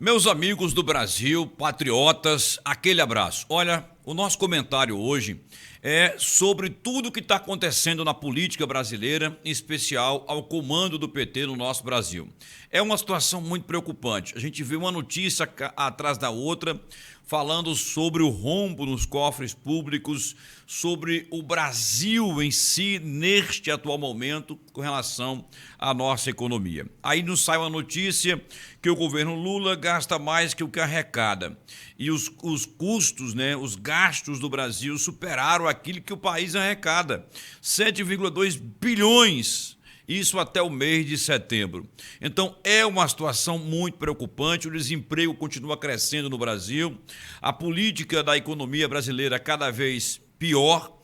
Meus amigos do Brasil, patriotas, aquele abraço. Olha, o nosso comentário hoje é sobre tudo que está acontecendo na política brasileira, em especial ao comando do PT no nosso Brasil. É uma situação muito preocupante. A gente vê uma notícia atrás da outra falando sobre o rombo nos cofres públicos, sobre o Brasil em si, neste atual momento, com relação à nossa economia. Aí nos sai uma notícia que o governo Lula gasta mais que o que arrecada. E os custos, os gastos do Brasil superaram aquilo que o país arrecada. 7,2 bilhões. Isso até o mês de setembro. Então, é uma situação muito preocupante, o desemprego continua crescendo no Brasil, a política da economia brasileira cada vez pior,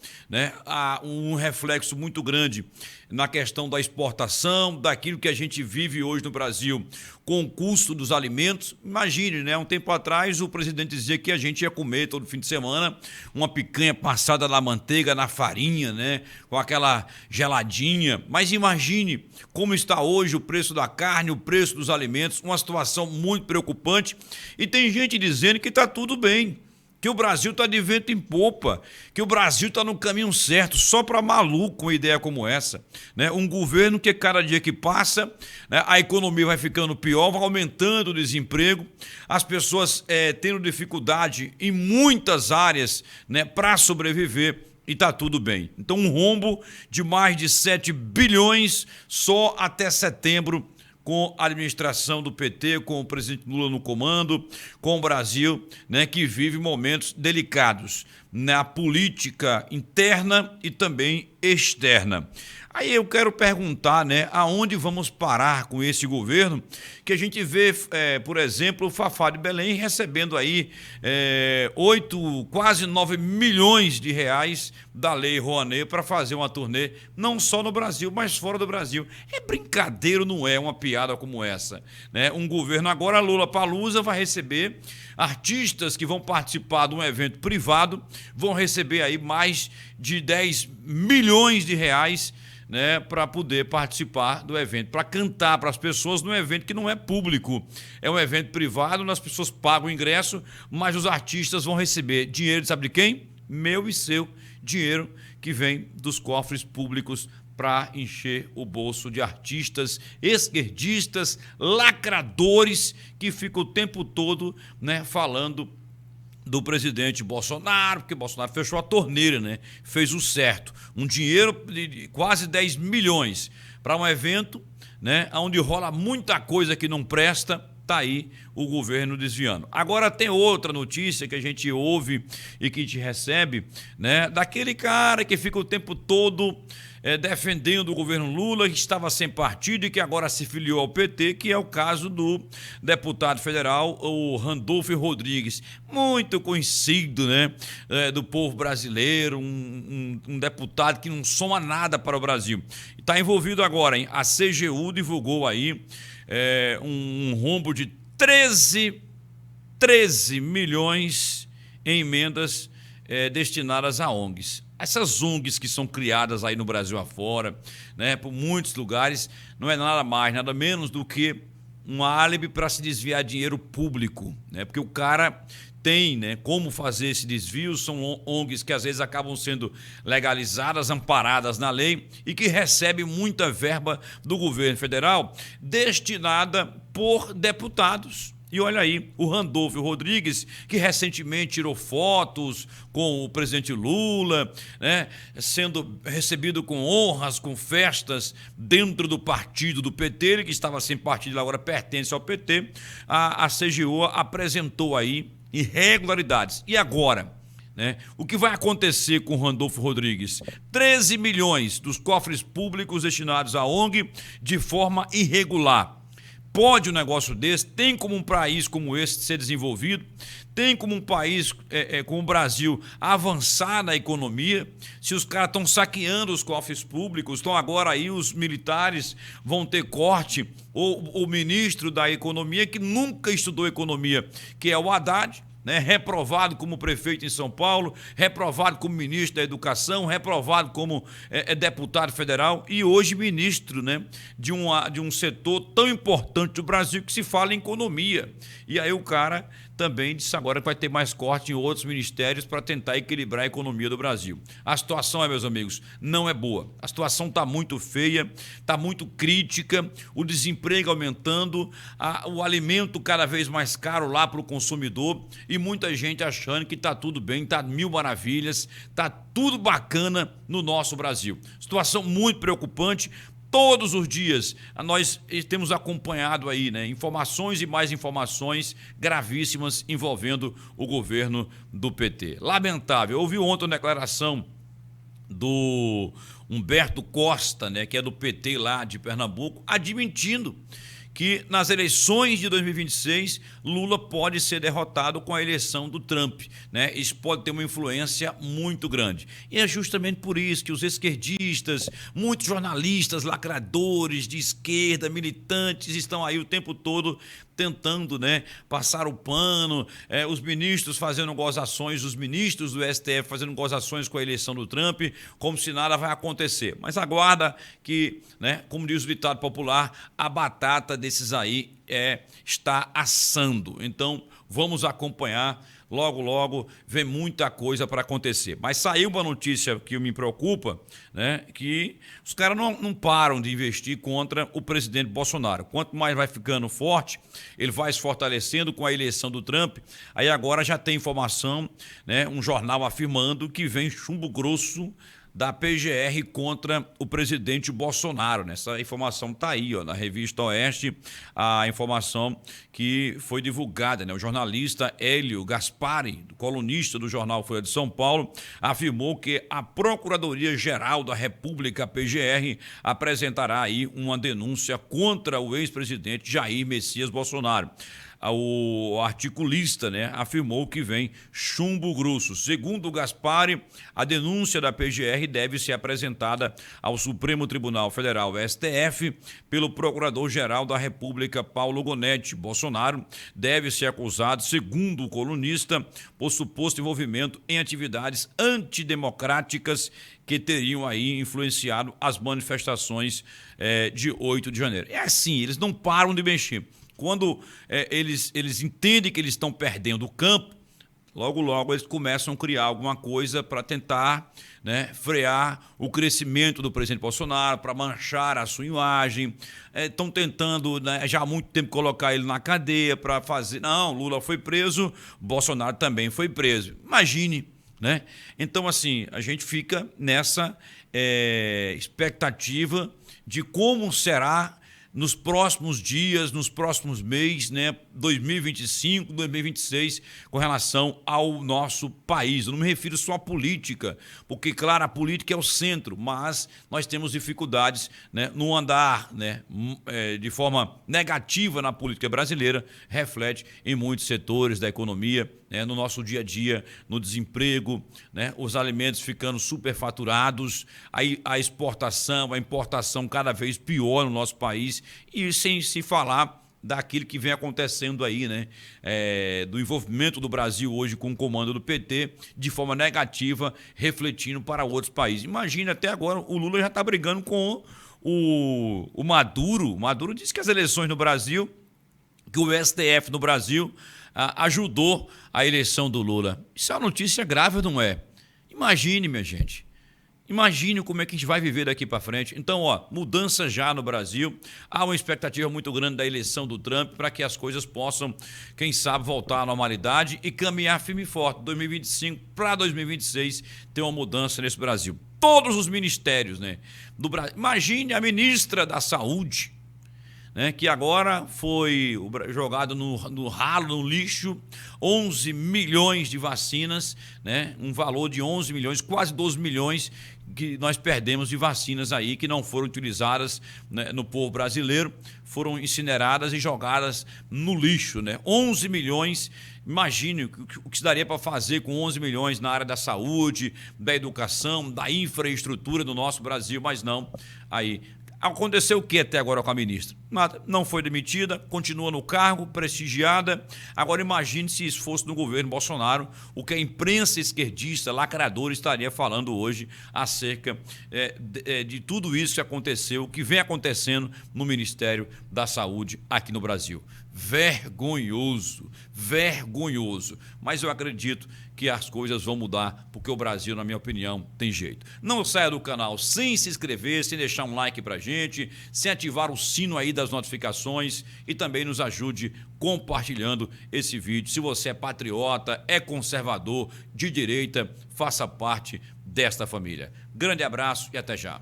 há um reflexo muito grande na questão da exportação, daquilo que a gente vive hoje no Brasil com o custo dos alimentos. Imagine, um tempo atrás o presidente dizia que a gente ia comer todo fim de semana uma picanha passada na manteiga, na farinha, com aquela geladinha. Mas imagine como está hoje o preço da carne, o preço dos alimentos, uma situação muito preocupante. E tem gente dizendo que está tudo bem, que o Brasil está de vento em popa, que o Brasil está no caminho certo, só para maluco com uma ideia como essa. Um governo que cada dia que passa, a economia vai ficando pior, vai aumentando o desemprego, as pessoas tendo dificuldade em muitas áreas para sobreviver. E está tudo bem. Então, um rombo de mais de 7 bilhões só até setembro, com a administração do PT, com o presidente Lula no comando, com o Brasil, que vive momentos delicados na política interna e também externa. Aí eu quero perguntar, aonde vamos parar com esse governo, que a gente vê, por exemplo, o Fafá de Belém recebendo aí 8, quase 9 milhões de reais da Lei Rouanet para fazer uma turnê, não só no Brasil, mas fora do Brasil. É brincadeira, não é uma piada como essa, Um governo agora, Lula Palusa, vai receber artistas que vão participar de um evento privado, vão receber aí mais de 10 milhões de reais, para poder participar do evento, para cantar para as pessoas num evento que não é público. É um evento privado, onde as pessoas pagam o ingresso, mas os artistas vão receber dinheiro, sabe de quem? Meu e seu, dinheiro que vem dos cofres públicos para encher o bolso de artistas esquerdistas, lacradores, que ficam o tempo todo falando do presidente Bolsonaro, porque Bolsonaro fechou a torneira, fez o certo. Um dinheiro de quase 10 milhões para um evento, onde rola muita coisa que não presta. Está aí o governo desviando. Agora tem outra notícia que a gente ouve e que a gente recebe, daquele cara que fica o tempo todo defendendo o governo Lula, que estava sem partido e que agora se filiou ao PT, que é o caso do deputado federal, o Randolfo Rodrigues, muito conhecido, do povo brasileiro, um deputado que não soma nada para o Brasil. Está envolvido agora, A CGU divulgou aí um rombo de 13 milhões em emendas destinadas a ONGs. Essas ONGs que são criadas aí no Brasil afora, por muitos lugares, não é nada mais, nada menos do que um álibi para se desviar dinheiro público, porque o cara tem como fazer esse desvio. São ONGs que às vezes acabam sendo legalizadas, amparadas na lei e que recebem muita verba do governo federal destinada por deputados. E olha aí, o Randolfo Rodrigues, que recentemente tirou fotos com o presidente Lula, sendo recebido com honras, com festas dentro do partido do PT, ele que estava sem partido, agora pertence ao PT, a CGU apresentou aí irregularidades. E agora? O que vai acontecer com o Randolfo Rodrigues? 13 milhões dos cofres públicos destinados à ONG de forma irregular. Pode um negócio desse? Tem como um país como esse ser desenvolvido? Tem como um país como o Brasil avançar na economia? Se os caras estão saqueando os cofres públicos, estão agora aí os militares vão ter corte, ou o ministro da economia, que nunca estudou economia, que é o Haddad, né? Reprovado como prefeito em São Paulo, reprovado como ministro da Educação, reprovado como deputado federal e hoje ministro, né? de um setor tão importante do Brasil que se fala em economia. E aí o cara também disse agora que vai ter mais corte em outros ministérios para tentar equilibrar a economia do Brasil. A situação, meus amigos, não é boa. A situação está muito feia, está muito crítica, o desemprego aumentando, o alimento cada vez mais caro lá para o consumidor e muita gente achando que está tudo bem, está mil maravilhas, está tudo bacana no nosso Brasil. Situação muito preocupante. Todos os dias nós temos acompanhado aí, né, informações e mais informações gravíssimas envolvendo o governo do PT. Lamentável. Eu ouvi ontem uma declaração do Humberto Costa, né, que é do PT lá de Pernambuco, admitindo que nas eleições de 2026 Lula pode ser derrotado com a eleição do Trump, né? Isso pode ter uma influência muito grande. E é justamente por isso que os esquerdistas, muitos jornalistas, lacradores de esquerda, militantes, estão aí o tempo todo tentando, né, passar o pano, os ministros fazendo gozações, os ministros do STF fazendo gozações com a eleição do Trump, como se nada vai acontecer. Mas aguarda que, né, como diz o ditado popular, a batata desses aí está assando. Então, vamos acompanhar. Logo, logo, vem muita coisa para acontecer. Mas saiu uma notícia que me preocupa, né? Que os caras não param de investir contra o presidente Bolsonaro. Quanto mais vai ficando forte, ele vai se fortalecendo com a eleição do Trump. Aí agora já tem informação, né? Um jornal afirmando que vem chumbo grosso da PGR contra o presidente Bolsonaro. Essa informação está aí, ó, na Revista Oeste, a informação que foi divulgada, né? O jornalista Hélio Gaspari, colunista do jornal Folha de São Paulo, afirmou que a Procuradoria-Geral da República, PGR, apresentará aí uma denúncia contra o ex-presidente Jair Messias Bolsonaro. O articulista, né, afirmou que vem chumbo grosso. Segundo o Gaspari, a denúncia da PGR deve ser apresentada ao Supremo Tribunal Federal, STF, pelo Procurador-Geral da República, Paulo Gonetti. Bolsonaro deve ser acusado, segundo o colunista, por suposto envolvimento em atividades antidemocráticas que teriam aí influenciado as manifestações de 8 de janeiro. É assim, eles não param de mexer. Quando eles entendem que eles estão perdendo o campo, logo, logo eles começam a criar alguma coisa para tentar, né, frear o crescimento do presidente Bolsonaro, para manchar a sua imagem. Estão tentando, né, já há muito tempo colocar ele na cadeia para fazer... Não, Lula foi preso, Bolsonaro também foi preso. Imagine, né? Então, assim, a gente fica nessa expectativa de como será nos próximos dias, nos próximos meses, né, 2025, 2026, com relação ao nosso país. Eu não me refiro só à política, porque, claro, a política é o centro, mas nós temos dificuldades, né, no andar, né, de forma negativa na política brasileira, reflete em muitos setores da economia, né, no nosso dia a dia, no desemprego, né, os alimentos ficando superfaturados, aí a exportação, a importação cada vez pior no nosso país, e sem se falar daquilo que vem acontecendo aí, né, do envolvimento do Brasil hoje com o comando do PT de forma negativa, refletindo para outros países. Imagina, até agora o Lula já está brigando com o Maduro. O Maduro disse que as eleições no Brasil, que o STF no Brasil ajudou a eleição do Lula. Isso é uma notícia grave ou não é? Imagine, minha gente. Imagine como é que a gente vai viver daqui para frente. Então, ó, mudança já no Brasil. Há uma expectativa muito grande da eleição do Trump para que as coisas possam, quem sabe, voltar à normalidade e caminhar firme e forte. 2025 para 2026 ter uma mudança nesse Brasil. Todos os ministérios, né, do Brasil. Imagine a ministra da Saúde, né, que agora foi jogado no ralo, no lixo, 11 milhões de vacinas, né, um valor de 11 milhões, quase 12 milhões que nós perdemos de vacinas aí que não foram utilizadas, né, no povo brasileiro, foram incineradas e jogadas no lixo, né? 11 milhões, imagine o que se daria para fazer com 11 milhões na área da saúde, da educação, da infraestrutura do nosso Brasil, mas não, aí Aconteceu o que até agora com a ministra? Nada, não foi demitida, continua no cargo, prestigiada. Agora imagine se isso fosse no governo Bolsonaro, o que a imprensa esquerdista, lacradora, estaria falando hoje acerca de tudo isso que aconteceu, que vem acontecendo no Ministério da Saúde aqui no Brasil. Vergonhoso, vergonhoso. Mas eu acredito que as coisas vão mudar, porque o Brasil, na minha opinião, tem jeito. Não saia do canal sem se inscrever, sem deixar um like pra gente, sem ativar o sino aí das notificações e também nos ajude compartilhando esse vídeo. Se você é patriota, é conservador, de direita, faça parte desta família. Grande abraço e até já.